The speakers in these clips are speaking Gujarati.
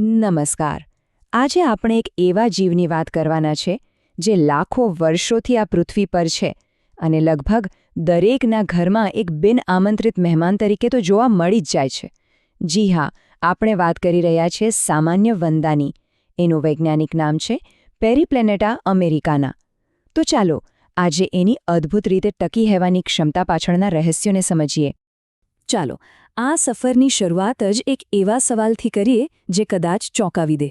નમસ્કાર. આજે આપણે એક એવા જીવની વાત કરવાના છે જે લાખો વર્ષોથી આ પૃથ્વી પર છે અને લગભગ દરેકના ઘરમાં એક બિન આમંત્રિત મહેમાન તરીકે તો જોવા મળી જ જાય છે. જી હા, આપણે વાત કરી રહ્યા છીએ સામાન્ય વંદાની. એનું વૈજ્ઞાનિક નામ છે પેરીપ્લેનેટા અમેરિકાના. તો ચાલો આજે એની અદ્ભુત રીતે ટકી રહેવાની ક્ષમતા પાછળના રહસ્યોને સમજીએ. ચાલો આ સફરની શરૂઆત જ એક એવા સવાલથી કરીએ જે કદાચ ચોંકાવી દે.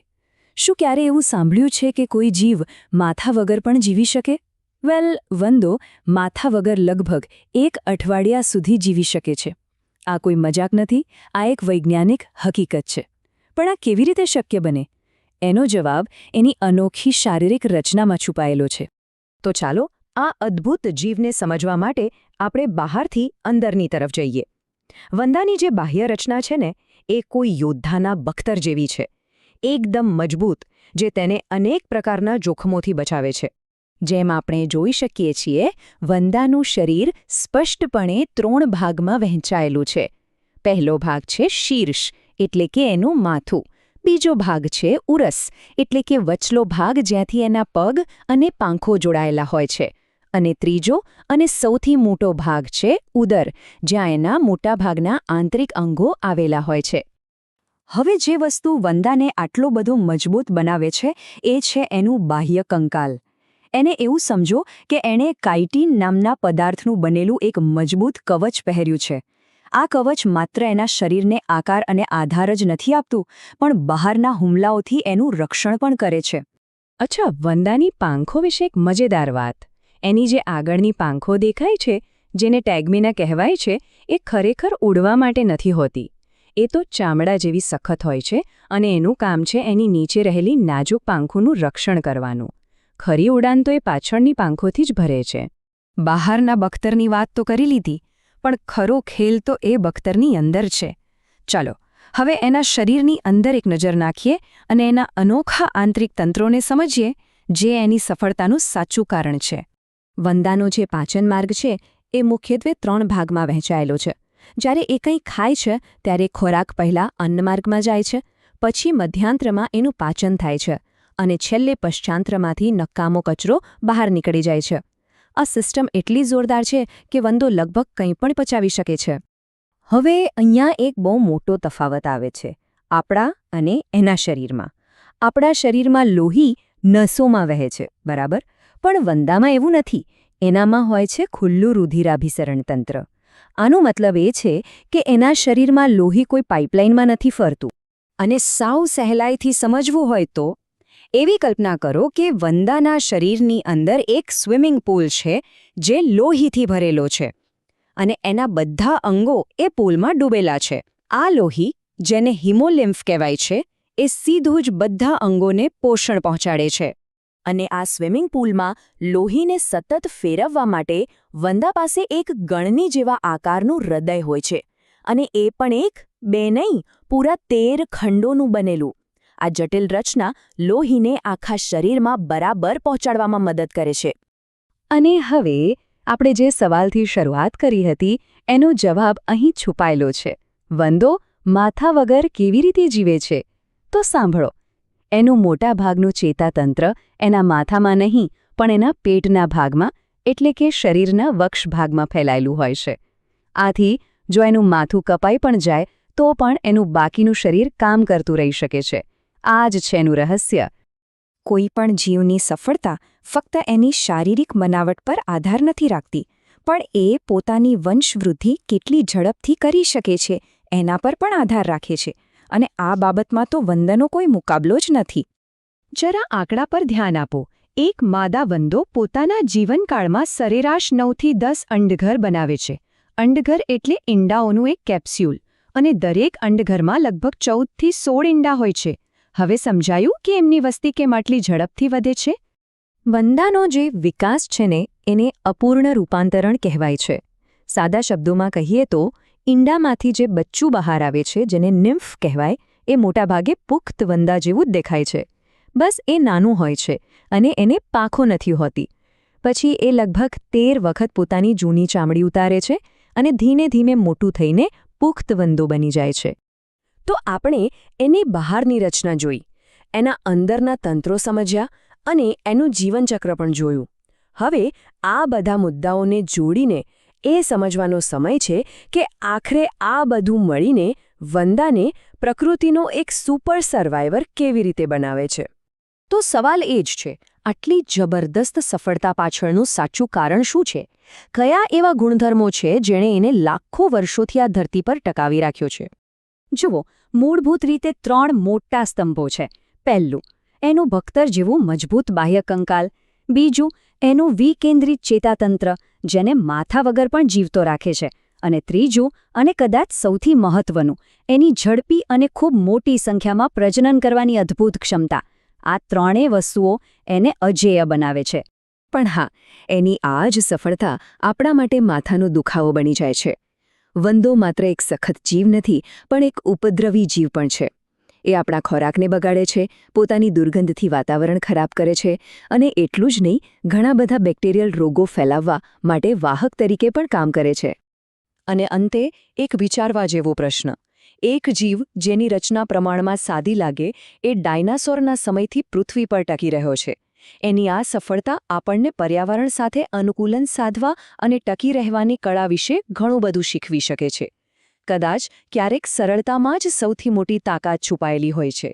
શું ક્યારે એવું સાંભળ્યું છે કે કોઈ જીવ માથા વગર પણ જીવી શકે? વંદો માથા વગર લગભગ 1 અઠવાડિયા સુધી જીવી શકે છે. આ કોઈ મજાક નથી, આ એક વૈજ્ઞાનિક હકીકત છે. પણ આ કેવી રીતે શક્ય બને? એનો જવાબ એની અનોખી શારીરિક રચનામાં છુપાયેલો છે. તો ચાલો આ અદ્ભુત જીવને સમજવા માટે આપણે બહારથી અંદરની તરફ જઈએ. વંદાની જે બાહ્ય રચના છે ને, એ કોઈ યોદ્ધાના બખ્તર જેવી છે. એકદમ મજબૂત, જે તેને અનેક પ્રકારના જોખમોથી બચાવે છે. જેમ આપણે જોઈ શકીએ છીએ, વંદાનું શરીર સ્પષ્ટપણે 3 ભાગમાં વહેંચાયેલું છે. પહેલો ભાગ છે શીર્ષ, એટલે કે એનું માથું. બીજો ભાગ છે ઉરસ, એટલે કે વચલો ભાગ જ્યાંથી એના પગ અને પાંખો જોડાયેલા હોય છે. અને ત્રીજો અને સૌથી મોટો ભાગ છે ઉદર, જ્યાં એના મોટાભાગના આંતરિક અંગો આવેલા હોય છે. હવે જે વસ્તુ વંદાને આટલો બધો મજબૂત બનાવે છે એ છે એનું બાહ્ય કંકાલ. એને એવું સમજો કે એણે કાઇટિન નામના પદાર્થનું બનેલું એક મજબૂત કવચ પહેર્યું છે. આ કવચ માત્ર એના શરીરને આકાર અને આધાર જ નથી આપતું, પણ બહારના હુમલાઓથી એનું રક્ષણ પણ કરે છે. અચ્છા, વંદાની પાંખો વિશે એક મજેદાર વાત. એની જે આગળની પાંખો દેખાય છે, જેને ટેગમિના કહેવાય છે, એ ખરેખર ઉડવા માટે નથી હોતી. એ તો ચામડા જેવી સખત હોય છે અને એનું કામ છે એની નીચે રહેલી નાજુક પાંખોનું રક્ષણ કરવાનું. ખરી ઉડાન તો એ પાછળની પાંખોથી જ ભરે છે. બહારના બખ્તરની વાત તો કરી લીધી, પણ ખરો ખેલ તો એ બખ્તરની અંદર છે. ચાલો હવે એના શરીરની અંદર એક નજર નાખીએ અને એના અનોખા આંતરિક તંત્રોને સમજીએ, જે એની સફળતાનું સાચું કારણ છે. વંદાનો જે પાચન માર્ગ છે એ મુખ્યત્વે 3 ભાગમાં વહેંચાયેલો છે. જ્યારે એ કંઈ ખાય છે ત્યારે ખોરાક પહેલાં અન્નમાર્ગમાં જાય છે, પછી મધ્યાંત્રમાં એનું પાચન થાય છે અને છેલ્લે પશ્ચાંત્રમાંથી નકામો કચરો બહાર નીકળી જાય છે. આ સિસ્ટમ એટલી જોરદાર છે કે વંદો લગભગ કંઈ પણ પચાવી શકે છે. હવે અહીંયા એક બહુ મોટો તફાવત આવે છે આપણા અને એના શરીરમાં. આપણા શરીરમાં લોહી નસોમાં વહે છે, બરાબર? પણ વંદામાં એવું નથી. એનામાં હોય છે ખુલ્લું રુધિરાભિસરણ તંત્ર. આનો મતલબ એ છે કે એના શરીરમાં લોહી કોઈ પાઇપલાઇનમાં નથી ફરતું. અને સાવ સહેલાઈથી સમજવું હોય તો એવી કલ્પના કરો કે વંદાના શરીરની અંદર એક સ્વિમિંગ પૂલ છે જે લોહીથી ભરેલો છે અને એના બધા અંગો એ પૂલમાં ડૂબેલા છે. આ લોહી, જેને હિમોલિમ્ફ કહેવાય છે, એ સીધું જ બધા અંગોને પોષણ પહોંચાડે છે. અને આ સ્વિમિંગ પૂલમાં લોહીને સતત ફેરવવા માટે વંદા પાસે એક ગણની જેવા આકારનું હૃદય હોય છે. અને એ પણ 1, 2 નહીં, પૂરા 13 ખંડોનું બનેલું. આ જટિલ રચના લોહીને આખા શરીરમાં બરાબર પહોંચાડવામાં મદદ કરે છે. અને હવે આપણે જે સવાલથી શરૂઆત કરી હતી એનો જવાબ અહીં છુપાયેલો છે. વંદો માથા વગર કેવી રીતે જીવે છે? તો સાંભળો. એનું મોટા ભાગનું ચેતાતંત્ર એના માથામાં નહીં, પણ એના પેટના ભાગમાં, એટલે કે શરીરના વક્ષ ભાગમાં ફેલાયેલું હોય છે. આથી જો એનું માથું કપાઈ પણ જાય તો પણ એનું બાકીનું શરીર કામ કરતું રહી શકે છે. આ જ છે એનું રહસ્ય. કોઈ પણ જીવની સફળતા ફક્ત એની શારીરિક બનાવટ પર આધાર નથી રાખતી, પણ એ પોતાની વંશવૃદ્ધિ કેટલી ઝડપથી કરી શકે છે એના પર પણ આધાર રાખે છે. અને આ બાબતમાં તો વંદાનો કોઈ મુકાબલો જ નથી. જરા આંકડા પર ધ્યાન આપો. એક માદા વંદો પોતાના જીવનકાળમાં સરેરાશ 9થી 10 અંડઘર બનાવે છે. અંડઘર એટલે ઈંડાઓનું એક કેપ્સ્યુલ. અને દરેક અંડઘરમાં લગભગ 14થી 16 ઈંડા હોય છે. હવે સમજાયું કે એમની વસ્તી કેમ આટલી ઝડપથી વધે છે? વંદાનો જે વિકાસ છે ને, એને અપૂર્ણ રૂપાંતરણ કહેવાય છે. સાદા શબ્દોમાં કહીએ તો ઈંડામાંથી જે બચ્ચું બહાર આવે છે, જેને નિમ્ફ કહેવાય, એ મોટાભાગે પુખ્ત વંદા જેવું જ દેખાય છે. બસ એ નાનું હોય છે અને એને પાંખો નથી હોતી. પછી એ લગભગ 13 વખત પોતાની જૂની ચામડી ઉતારે છે અને ધીમે ધીમે મોટું થઈને પુખ્ત વંદો બની જાય છે. તો આપણે એની બહારની રચના જોઈ, એના અંદરના તંત્રો સમજ્યા અને એનું જીવનચક્ર પણ જોયું. હવે આ બધા મુદ્દાઓને જોડીને એ સમજવાનો સમય છે કે આખરે આ બધું મળીને વંદાને પ્રકૃતિનો એક સુપર સર્વાઈવર કેવી રીતે બનાવે છે. તો સવાલ એ જ છે, આટલી જબરદસ્ત સફળતા પાછળનું સાચું કારણ શું છે? કયા એવા ગુણધર્મો છે જેણે એને લાખો વર્ષોથી આ ધરતી પર ટકાવી રાખ્યો છે? જુઓ, મૂળભૂત રીતે 3 મોટા સ્તંભો છે. પહેલું, એનું ભક્તર જેવું મજબૂત બાહ્ય કંકાલ. બીજું, એનું વિકેન્દ્રિત ચેતાતંત્ર, જેને માથા વગર પણ જીવતો રાખે છે. અને ત્રીજું, અને કદાચ સૌથી મહત્વનું, એની ઝડપી અને ખૂબ મોટી સંખ્યામાં પ્રજનન કરવાની અદ્ભુત ક્ષમતા. આ ત્રણેય વસ્તુઓ એને અજેય બનાવે છે. પણ હા, એની આ જ સફળતા આપણા માટે માથાનો દુખાવો બની જાય છે. વંદો માત્ર એક સખત જીવ નથી, પણ એક ઉપદ્રવી જીવ પણ છે. એ આપણા ખોરાકને બગાડે છે, પોતાની દુર્ગંધથી વાતાવરણ ખરાબ કરે છે, અને એટલું જ નહીં, ઘણા બધા બેક્ટેરિયલ રોગો ફેલાવવા માટે વાહક તરીકે પણ કામ કરે છે. અને અંતે એક વિચારવા જેવો પ્રશ્ન. એક જીવ જેની રચના પ્રમાણમાં સાદી લાગે, એ ડાયનાસોરના સમયથી પૃથ્વી પર ટકી રહ્યો છે. એની આ સફળતા આપણને પર્યાવરણ સાથે અનુકૂલન સાધવા અને ટકી રહેવાની કળા વિશે ઘણું બધું શીખવી શકે છે. કદાચ ક્યારેક સરળતામાં જ સૌથી મોટી તાકાત છુપાયેલી હોય છે.